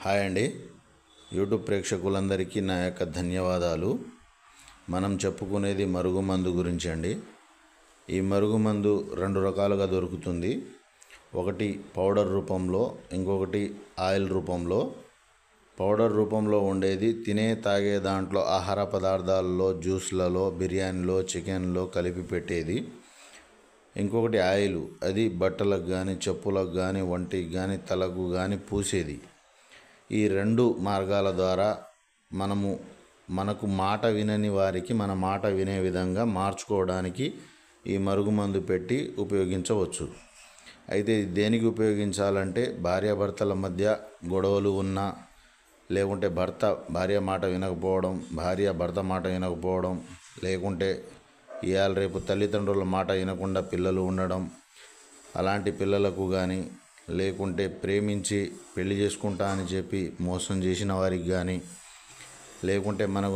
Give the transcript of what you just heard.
Hi అండి. YouTube ప్రేక్షకులందరికీ నా యొక్క ధన్యవాదాలు. మనం చెప్పుకునేది మరుగుమందు గురించి అండి. ఈ మరుగుమందు రెండు రకాలుగా దొరుకుతుంది. ఒకటి పౌడర్ రూపంలో, ఇంకొకటి ఆయిల్ రూపంలో. పౌడర్ రూపంలో ఉండేది తాగే దాంట్లో ఆహార పదార్థాలలో, జ్యూస్లలో, బిర్యానీలో, చికెన్లో కలిపి పెట్టేది. ఇంకొకటి ఆయిల్, అది బట్టలకు కానీ, చెప్పులకు కానీ, ఒంటికి కానీ, తలకు కానీ పూసేది. ఈ రెండు మార్గాల ద్వారా మనకు మాట వినని వారికి మన మాట వినే విధంగా మార్చుకోవడానికి ఈ మరుగుమందు పెట్టి ఉపయోగించవచ్చు. అయితే దేనికి ఉపయోగించాలంటే భార్యాభర్తల మధ్య గొడవలు ఉన్నా, లేకుంటే భార్య మాట వినకపోవడం, భార్య భర్త మాట వినకపోవడం, లేకుంటే ఇవాళ రేపు తల్లిదండ్రుల మాట వినకుండా పిల్లలు ఉండడం, అలాంటి పిల్లలకు కానీ, లేకుంటే ప్రేమించి పెళ్లి చేసుకుంటా అని చెప్పి మోసం చేసిన వారికి కానీ, లేకుంటే మనకు